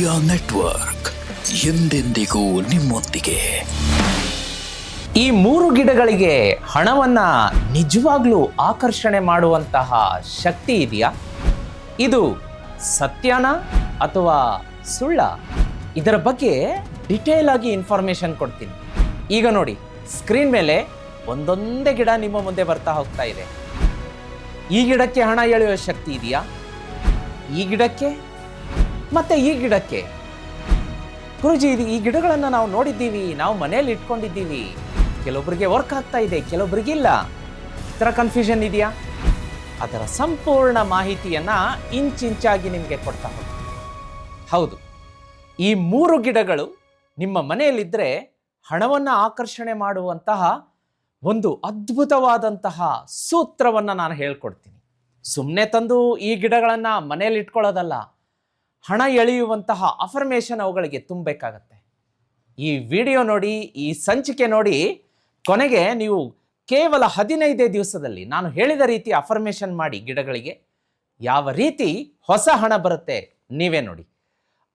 Media network ಎಂದೆಂದಿಗೂ ನಿಮ್ಮೊಂದಿಗೆ. ಈ 3 ಗಿಡಗಳಿಗೆ ಹಣವನ್ನ ನಿಜವಾಗ್ಲೂ ಆಕರ್ಷಣೆ ಮಾಡುವಂತಹ ಶಕ್ತಿ ಇದೆಯಾ? ಇದು ಸತ್ಯನಾ ಅಥವಾ ಸುಳ್ಳ? ಇದರ ಬಗ್ಗೆ ಡಿಟೇಲ್ ಆಗಿ ಇನ್ಫಾರ್ಮೇಶನ್ ಕೊಡ್ತೀನಿ. ಈಗ ನೋಡಿ, ಸ್ಕ್ರೀನ್ ಮೇಲೆ ಒಂದೊಂದೇ ಗಿಡ ನಿಮ್ಮ ಮುಂದೆ ಬರ್ತಾ ಹೋಗ್ತಾ ಇದೆ. ಈ ಗಿಡಕ್ಕೆ ಹಣ ಎಳೆಯುವ ಶಕ್ತಿ ಇದೆಯಾ? ಈ ಗಿಡಕ್ಕೆ ಮತ್ತೆ ಈ ಗಿಡಕ್ಕೆ? ಗುರುಜಿ, ಈ ಗಿಡಗಳನ್ನು ನಾವು ನೋಡಿದ್ದೀವಿ, ನಾವು ಮನೆಯಲ್ಲಿ ಇಟ್ಕೊಂಡಿದ್ದೀವಿ, ಕೆಲವೊಬ್ಬರಿಗೆ ವರ್ಕ್ ಆಗ್ತಾ ಇದೆ, ಕೆಲವೊಬ್ಬರಿಗಿಲ್ಲ. ಈ ಥರ ಕನ್ಫ್ಯೂಷನ್ ಇದೆಯಾ? ಅದರ ಸಂಪೂರ್ಣ ಮಾಹಿತಿಯನ್ನು ಇಂಚಾಗಿ ನಿಮಗೆ ಕೊಡ್ತಾ ಹೋಗ್ತೀನಿ. ಹೌದು, ಈ 3 ಗಿಡಗಳು ನಿಮ್ಮ ಮನೆಯಲ್ಲಿದ್ದರೆ ಹಣವನ್ನು ಆಕರ್ಷಣೆ ಮಾಡುವಂತಹ ಒಂದು ಅದ್ಭುತವಾದಂತಹ ಸೂತ್ರವನ್ನು ನಾನು ಹೇಳ್ಕೊಡ್ತೀನಿ. ಸುಮ್ಮನೆ ತಂದು ಈ ಗಿಡಗಳನ್ನು ಮನೆಯಲ್ಲಿ ಇಟ್ಕೊಳ್ಳೋದಲ್ಲ, ಹಣ ಎಳೆಯುವಂತಹ ಅಫರ್ಮೇಷನ್ ಅವುಗಳಿಗೆ ತುಂಬಬೇಕಾಗತ್ತೆ. ಈ ವಿಡಿಯೋ ನೋಡಿ, ಈ ಸಂಚಿಕೆ ನೋಡಿ, ಕೊನೆಗೆ ನೀವು ಕೇವಲ 15 ದಿವಸದಲ್ಲಿ ನಾನು ಹೇಳಿದ ರೀತಿ ಅಫರ್ಮೇಷನ್ ಮಾಡಿ ಗಿಡಗಳಿಗೆ ಯಾವ ರೀತಿ ಹೊಸ ಹಣ ಬರುತ್ತೆ ನೀವೇ ನೋಡಿ.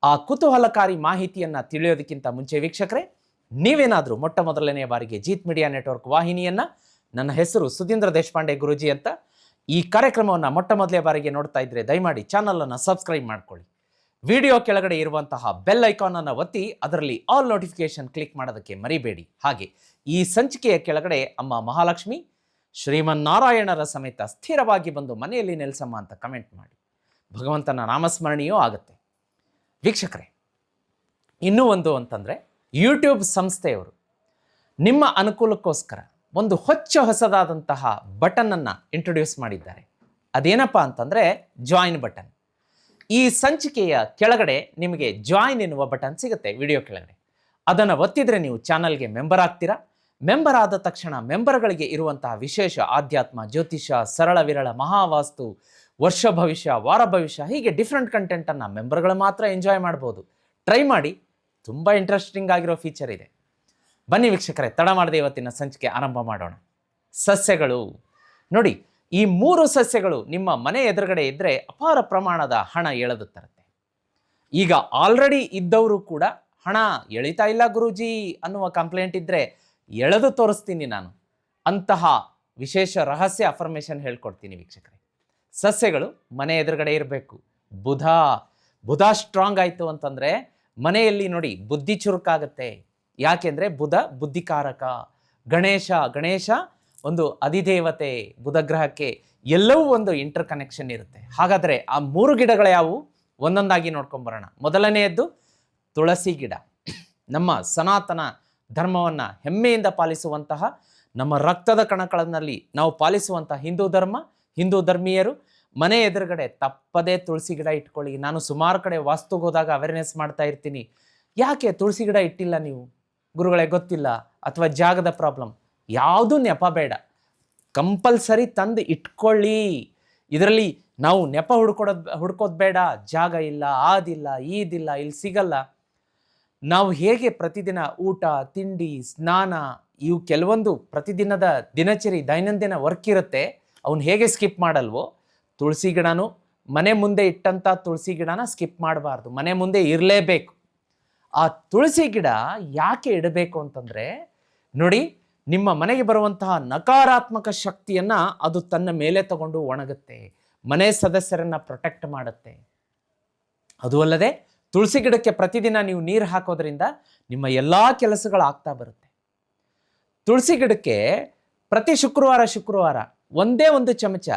ಆ ಕುತೂಹಲಕಾರಿ ಮಾಹಿತಿಯನ್ನು ತಿಳಿಯೋದಕ್ಕಿಂತ ಮುಂಚೆ ವೀಕ್ಷಕರೇ, ನೀವೇನಾದರೂ ಮೊಟ್ಟ ಮೊದಲನೆಯ ಬಾರಿಗೆ ಜೀತ್ ಮೀಡಿಯಾ ನೆಟ್ವರ್ಕ್ ವಾಹಿನಿಯನ್ನು, ನನ್ನ ಹೆಸರು ಸುಧೀಂದ್ರ ದೇಶಪಾಂಡೆ ಗುರೂಜಿ ಅಂತ, ಈ ಕಾರ್ಯಕ್ರಮವನ್ನು ಮೊಟ್ಟ ಮೊದಲನೇ ಬಾರಿಗೆ ನೋಡ್ತಾ ಇದ್ದರೆ ದಯಮಾಡಿ ಚಾನಲನ್ನು ಸಬ್ಸ್ಕ್ರೈಬ್ ಮಾಡ್ಕೊಳ್ಳಿ. ವಿಡಿಯೋ ಕೆಳಗಡೆ ಇರುವಂತಹ ಬೆಲ್ ಐಕಾನನ್ನು ಒತ್ತಿ ಅದರಲ್ಲಿ ಆಲ್ ನೋಟಿಫಿಕೇಶನ್ ಕ್ಲಿಕ್ ಮಾಡೋದಕ್ಕೆ ಮರಿಬೇಡಿ. ಹಾಗೆ ಈ ಸಂಚಿಕೆಯ ಕೆಳಗಡೆ ಅಮ್ಮ ಮಹಾಲಕ್ಷ್ಮಿ, ಶ್ರೀಮನ್ನಾರಾಯಣರ ಸಮೇತ ಸ್ಥಿರವಾಗಿ ಬಂದು ಮನೆಯಲ್ಲಿ ನೆಲೆಸಮ್ಮ ಅಂತ ಕಮೆಂಟ್ ಮಾಡಿ. ಭಗವಂತನ ನಾಮಸ್ಮರಣೆಯೂ ಆಗುತ್ತೆ. ವೀಕ್ಷಕರೇ, ಇನ್ನೂ ಒಂದು ಅಂತಂದರೆ, ಯೂಟ್ಯೂಬ್ ಸಂಸ್ಥೆಯವರು ನಿಮ್ಮ ಅನುಕೂಲಕ್ಕೋಸ್ಕರ ಒಂದು ಹೊಸದಾದಂತಹ ಬಟನನ್ನು ಇಂಟ್ರೊಡ್ಯೂಸ್ ಮಾಡಿದ್ದಾರೆ. ಅದೇನಪ್ಪ ಅಂತಂದರೆ ಜಾಯಿನ್ ಬಟನ್. ಈ ಸಂಚಿಕೆಯ ಕೆಳಗಡೆ ನಿಮಗೆ ಜಾಯಿನ್ ಎನ್ನುವ ಬಟನ್ ಸಿಗುತ್ತೆ ವಿಡಿಯೋ ಕೆಳಗಡೆ. ಅದನ್ನು ಒತ್ತಿದರೆ ನೀವು ಚಾನಲ್ಗೆ ಮೆಂಬರ್ ಆಗ್ತೀರಾ. ಮೆಂಬರ್ ಆದ ತಕ್ಷಣ ಮೆಂಬರ್ಗಳಿಗೆ ಇರುವಂತಹ ವಿಶೇಷ ಆಧ್ಯಾತ್ಮ, ಜ್ಯೋತಿಷ, ಸರಳ ವಿರಳ, ಮಹಾವಾಸ್ತು, ವರ್ಷ ಭವಿಷ್ಯ, ವಾರ ಭವಿಷ್ಯ, ಹೀಗೆ ಡಿಫ್ರೆಂಟ್ ಕಂಟೆಂಟನ್ನು ಮೆಂಬರ್ಗಳು ಮಾತ್ರ ಎಂಜಾಯ್ ಮಾಡ್ಬೋದು. ಟ್ರೈ ಮಾಡಿ, ತುಂಬ ಇಂಟ್ರೆಸ್ಟಿಂಗ್ ಆಗಿರೋ ಫೀಚರ್ ಇದೆ. ಬನ್ನಿ ವೀಕ್ಷಕರೇ, ತಡ ಮಾಡದೆ ಇವತ್ತಿನ ಸಂಚಿಕೆ ಆರಂಭ ಮಾಡೋಣ. ಸಸ್ಯಗಳು ನೋಡಿ, ಈ 3 ಸಸ್ಯಗಳು ನಿಮ್ಮ ಮನೆ ಎದುರುಗಡೆ ಇದ್ದರೆ ಅಪಾರ ಪ್ರಮಾಣದ ಹಣ ಎಳೆದು ತರುತ್ತೆ. ಈಗ ಆಲ್ರೆಡಿ ಇದ್ದವರು ಕೂಡ ಹಣ ಎಳಿತಾ ಇಲ್ಲ ಗುರೂಜಿ ಅನ್ನುವ ಕಂಪ್ಲೇಂಟ್ ಇದ್ದರೆ ಎಳೆದು ತೋರಿಸ್ತೀನಿ ನಾನು. ಅಂತಹ ವಿಶೇಷ ರಹಸ್ಯ ಅಫರ್ಮೇಷನ್ ಹೇಳ್ಕೊಡ್ತೀನಿ ವೀಕ್ಷಕರೇ. ಸಸ್ಯಗಳು ಮನೆ ಎದುರುಗಡೆ ಇರಬೇಕು. ಬುಧ ಸ್ಟ್ರಾಂಗ್ ಆಯಿತು ಅಂತಂದರೆ ಮನೆಯಲ್ಲಿ ನೋಡಿ ಬುದ್ಧಿ ಚುರುಕಾಗುತ್ತೆ. ಯಾಕೆಂದರೆ ಬುಧ ಬುದ್ಧಿಕಾರಕ. ಗಣೇಶ ಒಂದು ಅಧಿದೇವತೆ. ಬುಧ ಗ್ರಹಕ್ಕೆ ಎಲ್ಲವೂ ಒಂದು ಇಂಟರ್ ಕನೆಕ್ಷನ್ ಇರುತ್ತೆ. ಹಾಗಾದರೆ ಆ 3 ಗಿಡಗಳು ಯಾವುವು ಒಂದೊಂದಾಗಿ ನೋಡ್ಕೊಂಬರೋಣ. ಮೊದಲನೆಯದ್ದು ತುಳಸಿ ಗಿಡ. ನಮ್ಮ ಸನಾತನ ಧರ್ಮವನ್ನು ಹೆಮ್ಮೆಯಿಂದ ಪಾಲಿಸುವಂತಹ, ನಮ್ಮ ರಕ್ತದ ಕಣಗಳಲ್ಲಿ ನಾವು ಪಾಲಿಸುವಂತಹ ಹಿಂದೂ ಧರ್ಮೀಯರು ಮನೆ ಎದುರುಗಡೆ ತಪ್ಪದೇ ತುಳಸಿ ಗಿಡ ಇಟ್ಕೊಳ್ಳಿ. ನಾನು ಸುಮಾರು ಕಡೆ ವಾಸ್ತುಗೆ ಹೋದಾಗ ಅವೇರ್ನೆಸ್ ಮಾಡ್ತಾ ಇರ್ತೀನಿ. ಯಾಕೆ ತುಳಸಿ ಗಿಡ ಇಟ್ಟಿಲ್ಲ ನೀವು ಗುರುಗಳೇ, ಗೊತ್ತಿಲ್ಲ ಅಥವಾ ಜಾಗದ ಪ್ರಾಬ್ಲಮ್? ಯಾವುದೂ ನೆಪ ಬೇಡ, ಕಂಪಲ್ಸರಿ ತಂದು ಇಟ್ಕೊಳ್ಳಿ. ಇದರಲ್ಲಿ ನಾವು ನೆಪ ಹುಡ್ಕೋದು ಬೇಡ. ಜಾಗ ಇಲ್ಲ, ಆದಿಲ್ಲ, ಈದಿಲ್ಲ, ಇಲ್ಲಿ ಸಿಗಲ್ಲ. ನಾವು ಹೇಗೆ ಪ್ರತಿದಿನ ಊಟ, ತಿಂಡಿ, ಸ್ನಾನ, ಇವು ಕೆಲವೊಂದು ಪ್ರತಿದಿನದ ದಿನಚರಿ ದೈನಂದಿನ ವರ್ಕ್ ಇರುತ್ತೆ, ಅವನು ಹೇಗೆ ಸ್ಕಿಪ್ ಮಾಡಲ್ವೋ, ತುಳಸಿ ಗಿಡನೂ ಮನೆ ಮುಂದೆ ಇಟ್ಟಂಥ ತುಳಸಿ ಗಿಡನ ಸ್ಕಿಪ್ ಮಾಡಬಾರ್ದು, ಮನೆ ಮುಂದೆ ಇರಲೇಬೇಕು. ಆ ತುಳಸಿ ಗಿಡ ಯಾಕೆ ಇಡಬೇಕು ಅಂತಂದರೆ ನೋಡಿ, ನಿಮ್ಮ ಮನೆಗೆ ಬರುವಂತಹ ನಕಾರಾತ್ಮಕ ಶಕ್ತಿಯನ್ನು ಅದು ತನ್ನ ಮೇಲೆ ತಗೊಂಡು ಒಣಗುತ್ತೆ, ಮನೆ ಸದಸ್ಯರನ್ನು ಪ್ರೊಟೆಕ್ಟ್ ಮಾಡುತ್ತೆ. ಅದು ಅಲ್ಲದೆ ತುಳಸಿ ಗಿಡಕ್ಕೆ ಪ್ರತಿದಿನ ನೀವು ನೀರು ಹಾಕೋದ್ರಿಂದ ನಿಮ್ಮ ಎಲ್ಲ ಕೆಲಸಗಳು ಆಗ್ತಾ ಬರುತ್ತೆ. ತುಳಸಿ ಗಿಡಕ್ಕೆ ಪ್ರತಿ ಶುಕ್ರವಾರ ಒಂದೇ ಒಂದು ಚಮಚ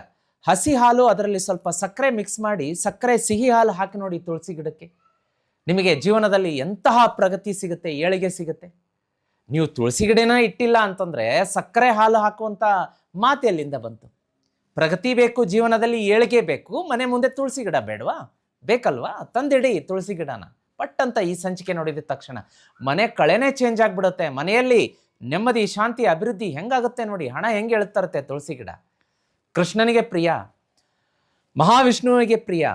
ಹಸಿ ಹಾಲು, ಅದರಲ್ಲಿ ಸ್ವಲ್ಪ ಸಕ್ಕರೆ ಮಿಕ್ಸ್ ಮಾಡಿ, ಸಕ್ಕರೆ ಸಿಹಿ ಹಾಲು ಹಾಕಿ ನೋಡಿ ತುಳಸಿ ಗಿಡಕ್ಕೆ. ನಿಮಗೆ ಜೀವನದಲ್ಲಿ ಎಂತಹ ಪ್ರಗತಿ ಸಿಗುತ್ತೆ, ಏಳಿಗೆ ಸಿಗುತ್ತೆ. ನೀವು ತುಳಸಿ ಗಿಡನ ಇಟ್ಟಿಲ್ಲ ಅಂತಂದರೆ ಸಕ್ಕರೆ ಹಾಲು ಹಾಕುವಂಥ ಮಾತು ಎಲ್ಲಿಂದ ಬಂತು? ಪ್ರಗತಿ ಬೇಕು, ಜೀವನದಲ್ಲಿ ಏಳಿಗೆ ಬೇಕು, ಮನೆ ಮುಂದೆ ತುಳಸಿ ಗಿಡ ಬೇಡವಾ? ಬೇಕಲ್ವಾ? ತಂದಿಡಿ ತುಳಸಿ ಗಿಡನ. ಪಟ್ಟಂತ ಈ ಸಂಚಿಕೆ ನೋಡಿದ ತಕ್ಷಣ ಮನೆ ಕಳೆನೇ ಚೇಂಜ್ ಆಗಿಬಿಡುತ್ತೆ. ಮನೆಯಲ್ಲಿ ನೆಮ್ಮದಿ, ಶಾಂತಿ, ಅಭಿವೃದ್ಧಿ ಹೆಂಗಾಗುತ್ತೆ ನೋಡಿ. ಹಣ ಹೆಂಗೆ ಎಳುತ್ತರುತ್ತೆ ತುಳಸಿ ಗಿಡ. ಕೃಷ್ಣನಿಗೆ ಪ್ರಿಯ, ಮಹಾವಿಷ್ಣುವಿಗೆ ಪ್ರಿಯ.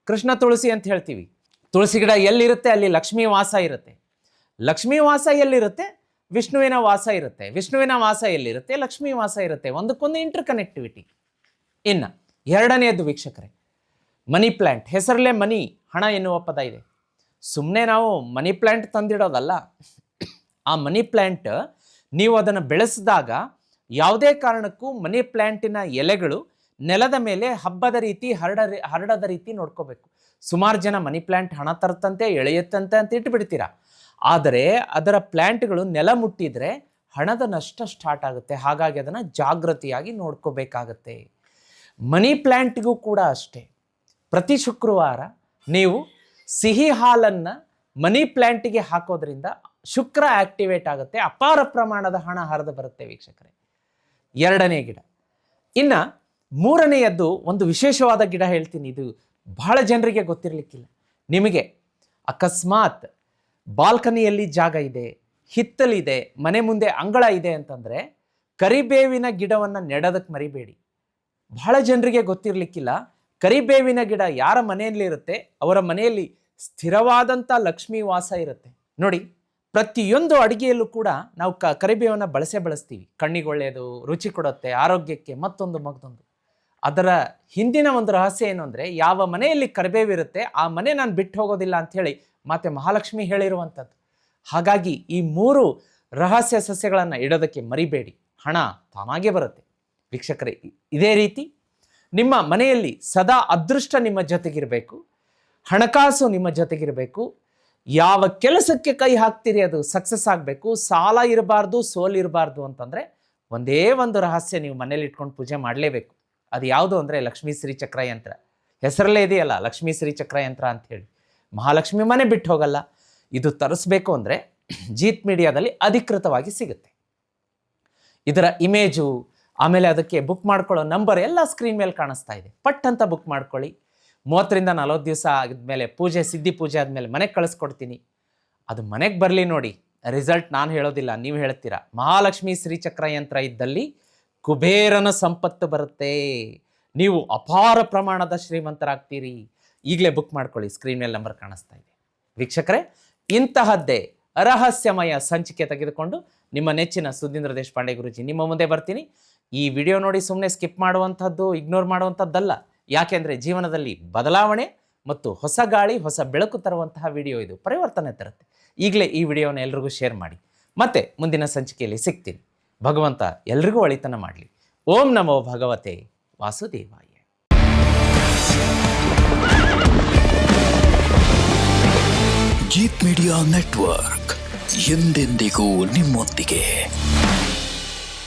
ಕೃಷ್ಣ ತುಳಸಿ ಅಂತ ಹೇಳ್ತೀವಿ. ತುಳಸಿ ಗಿಡ ಎಲ್ಲಿರುತ್ತೆ ಅಲ್ಲಿ ಲಕ್ಷ್ಮೀ ವಾಸ ಇರುತ್ತೆ. ಲಕ್ಷ್ಮೀ ವಾಸ ಎಲ್ಲಿರುತ್ತೆ? ವಿಷ್ಣುವಿನ ವಾಸ ಇರುತ್ತೆ. ವಿಷ್ಣುವಿನ ವಾಸ ಎಲ್ಲಿರುತ್ತೆ? ಲಕ್ಷ್ಮೀ ವಾಸ ಇರುತ್ತೆ. ಒಂದಕ್ಕೊಂದು ಇಂಟರ್ ಕನೆಕ್ಟಿವಿಟಿ. ಇನ್ನು ಎರಡನೆಯದು ವೀಕ್ಷಕರೇ, ಮನಿ ಪ್ಲ್ಯಾಂಟ್. ಹೆಸರಲ್ಲೇ ಮನಿ, ಹಣ ಎನ್ನುವ ಪದ ಇದೆ. ಸುಮ್ಮನೆ ನಾವು ಮನಿ ಪ್ಲ್ಯಾಂಟ್ ತಂದಿಡೋದಲ್ಲ. ಆ ಮನಿ ಪ್ಲ್ಯಾಂಟ್ ನೀವು ಅದನ್ನು ಬೆಳೆಸಿದಾಗ ಯಾವುದೇ ಕಾರಣಕ್ಕೂ ಮನಿ ಪ್ಲ್ಯಾಂಟಿನ ಎಲೆಗಳು ನೆಲದ ಮೇಲೆ ಹಬ್ಬದ ರೀತಿ ಹರಡದ ರೀತಿ ನೋಡ್ಕೋಬೇಕು. ಸುಮಾರು ಜನ ಮನಿ ಪ್ಲ್ಯಾಂಟ್ ಹಣ ತರ್ತಂತೆ ಎಳೆಯುತ್ತಂತೆ ಅಂತ ಇಟ್ಬಿಡ್ತೀರಾ. ಆದರೆ ಅದರ ಪ್ಲ್ಯಾಂಟ್ಗಳು ನೆಲ ಮುಟ್ಟಿದ್ರೆ ಹಣದ ನಷ್ಟ ಸ್ಟಾರ್ಟ್ ಆಗುತ್ತೆ. ಹಾಗಾಗಿ ಅದನ್ನು ಜಾಗೃತಿಯಾಗಿ ನೋಡ್ಕೋಬೇಕಾಗತ್ತೆ. ಮನಿ ಪ್ಲ್ಯಾಂಟ್ಗೂ ಕೂಡ ಅಷ್ಟೇ. ಪ್ರತಿ ಶುಕ್ರವಾರ ನೀವು ಸಿಹಿ ಹಾಲನ್ನು ಮನಿ ಪ್ಲ್ಯಾಂಟಿಗೆ ಹಾಕೋದ್ರಿಂದ ಶುಕ್ರ ಆಕ್ಟಿವೇಟ್ ಆಗುತ್ತೆ, ಅಪಾರ ಪ್ರಮಾಣದ ಹಣ ಹರಿದು ಬರುತ್ತೆ ವೀಕ್ಷಕರೇ. ಎರಡನೇ ಗಿಡ. ಇನ್ನು ಮೂರನೆಯದ್ದು ಒಂದು ವಿಶೇಷವಾದ ಗಿಡ ಹೇಳ್ತೀನಿ. ಇದು ಬಹಳ ಜನರಿಗೆ ಗೊತ್ತಿರಲಿಕ್ಕಿಲ್ಲ. ನಿಮಗೆ ಅಕಸ್ಮಾತ್ ಬಾಲ್ಕನಿಯಲ್ಲಿ ಜಾಗ ಇದೆ, ಹಿತ್ತಲಿದೆ, ಮನೆ ಮುಂದೆ ಅಂಗಳ ಇದೆ ಅಂತಂದರೆ ಕರಿಬೇವಿನ ಗಿಡವನ್ನು ನೆಡೋದಕ್ಕೆ ಮರಿಬೇಡಿ. ಬಹಳ ಜನರಿಗೆ ಗೊತ್ತಿರಲಿಕ್ಕಿಲ್ಲ. ಕರಿಬೇವಿನ ಗಿಡ ಯಾರ ಮನೆಯಲ್ಲಿ ಇರುತ್ತೆ ಅವರ ಮನೆಯಲ್ಲಿ ಸ್ಥಿರವಾದಂಥ ಲಕ್ಷ್ಮೀ ವಾಸ ಇರುತ್ತೆ. ನೋಡಿ, ಪ್ರತಿಯೊಂದು ಅಡುಗೆಯಲ್ಲೂ ಕೂಡ ನಾವು ಕರಿಬೇವನ್ನು ಬಳಸ್ತೀವಿ. ಕಣ್ಣಿಗೆ ಒಳ್ಳೆಯದು, ರುಚಿ ಕೊಡುತ್ತೆ, ಆರೋಗ್ಯಕ್ಕೆ ಮತ್ತೊಂದು ಮಗದೊಂದು. ಅದರ ಹಿಂದಿನ ಒಂದು ರಹಸ್ಯ ಏನು ಅಂದರೆ, ಯಾವ ಮನೆಯಲ್ಲಿ ಕರಿಬೇವಿರುತ್ತೆ ಆ ಮನೆ ನಾನು ಬಿಟ್ಟು ಹೋಗೋದಿಲ್ಲ ಅಂಥೇಳಿ ಮಾತೆ ಮಹಾಲಕ್ಷ್ಮಿ ಹೇಳಿರುವಂಥದ್ದು. ಹಾಗಾಗಿ ಈ 3 ರಹಸ್ಯ ಸಸ್ಯಗಳನ್ನು ಇಡೋದಕ್ಕೆ ಮರಿಬೇಡಿ, ಹಣ ತಾನಾಗೇ ಬರುತ್ತೆ ವೀಕ್ಷಕರೇ. ಇದೇ ರೀತಿ ನಿಮ್ಮ ಮನೆಯಲ್ಲಿ ಸದಾ ಅದೃಷ್ಟ ನಿಮ್ಮ ಜೊತೆಗಿರಬೇಕು, ಹಣಕಾಸು ನಿಮ್ಮ ಜೊತೆಗಿರಬೇಕು. ಯಾವ ಕೆಲಸಕ್ಕೆ ಕೈ ಹಾಕ್ತೀರಿ ಅದು ಸಕ್ಸಸ್ ಆಗಬೇಕು, ಸಾಲ ಇರಬಾರ್ದು, ಸೋಲಿರಬಾರ್ದು ಅಂತಂದರೆ ಒಂದೇ ಒಂದು ರಹಸ್ಯ ನೀವು ಮನೇಲಿ ಇಟ್ಕೊಂಡು ಪೂಜೆ ಮಾಡಲೇಬೇಕು. ಅದು ಯಾವುದು ಅಂದರೆ ಲಕ್ಷ್ಮೀ ಶ್ರೀಚಕ್ರ ಯಂತ್ರ. ಹೆಸರಲ್ಲೇ ಇದೆಯಲ್ಲ ಲಕ್ಷ್ಮೀ ಶ್ರೀಚಕ್ರ ಯಂತ್ರ ಅಂಥೇಳಿ. ಮಹಾಲಕ್ಷ್ಮಿ ಮನೆ ಬಿಟ್ಟು ಹೋಗಲ್ಲ. ಇದು ತರಿಸ್ಬೇಕು ಅಂದರೆ ಜೀತ್ ಮೀಡಿಯಾದಲ್ಲಿ ಅಧಿಕೃತವಾಗಿ ಸಿಗುತ್ತೆ. ಇದರ ಇಮೇಜು, ಆಮೇಲೆ ಅದಕ್ಕೆ ಬುಕ್ ಮಾಡ್ಕೊಳ್ಳೋ ನಂಬರ್ ಎಲ್ಲ ಸ್ಕ್ರೀನ್ ಮೇಲೆ ಕಾಣಿಸ್ತಾ ಇದೆ. ಪಟ್ ಅಂತ ಬುಕ್ ಮಾಡ್ಕೊಳ್ಳಿ. 30ರಿಂದ 40 ದಿವಸ ಆದಮೇಲೆ ಪೂಜೆ, ಸಿದ್ಧಿ ಪೂಜೆ ಆದಮೇಲೆ ಮನೆಗೆ ಕಳಿಸ್ಕೊಡ್ತೀನಿ. ಅದು ಮನೆಗೆ ಬರಲಿ ನೋಡಿ, ರಿಸಲ್ಟ್ ನಾನು ಹೇಳೋದಿಲ್ಲ, ನೀವು ಹೇಳ್ತೀರಾ. ಮಹಾಲಕ್ಷ್ಮಿ ಶ್ರೀಚಕ್ರ ಯಂತ್ರ ಇದ್ದಲ್ಲಿ ಕುಬೇರನ ಸಂಪತ್ತು ಬರುತ್ತೆ, ನೀವು ಅಪಾರ ಪ್ರಮಾಣದ ಶ್ರೀಮಂತರಾಗ್ತೀರಿ. ಈಗಲೇ ಬುಕ್ ಮಾಡ್ಕೊಳ್ಳಿ, ಸ್ಕ್ರೀನ್ ಮೇಲೆ ನಂಬರ್ ಕಾಣಿಸ್ತಾ ಇದೆ ವೀಕ್ಷಕರೇ. ಇಂತಹದ್ದೇ ರಹಸ್ಯಮಯ ಸಂಚಿಕೆ ತೆಗೆದುಕೊಂಡು ನಿಮ್ಮ ನೆಚ್ಚಿನ ಸುಧೀಂದ್ರ ದೇಶಪಾಂಡೆ ಗುರೂಜಿ ನಿಮ್ಮ ಮುಂದೆ ಬರ್ತೀನಿ. ಈ ವಿಡಿಯೋ ನೋಡಿ ಸುಮ್ಮನೆ ಸ್ಕಿಪ್ ಮಾಡುವಂಥದ್ದು, ಇಗ್ನೋರ್ ಮಾಡುವಂಥದ್ದಲ್ಲ. ಯಾಕೆಂದರೆ ಜೀವನದಲ್ಲಿ ಬದಲಾವಣೆ ಮತ್ತು ಹೊಸ ಗಾಳಿ, ಹೊಸ ಬೆಳಕು ತರುವಂತಹ ವಿಡಿಯೋ ಇದು, ಪರಿವರ್ತನೆ ತರುತ್ತೆ. ಈಗಲೇ ಈ ವಿಡಿಯೋನ ಎಲ್ರಿಗೂ ಶೇರ್ ಮಾಡಿ. ಮತ್ತೆ ಮುಂದಿನ ಸಂಚಿಕೆಯಲ್ಲಿ ಸಿಗ್ತೀನಿ. ಭಗವಂತ ಎಲ್ರಿಗೂ ಒಳಿತನ ಮಾಡಲಿ. ಓಂ ನಮೋ ಭಗವತೆ ವಾಸುದೇವಾಯ. ಜೀತ್ ಮೀಡಿಯಾ ನೆಟ್ವರ್ಕ್ ಎಂದೆಂದಿಗೂ ನಿಮ್ಮೊಂದಿಗೆ.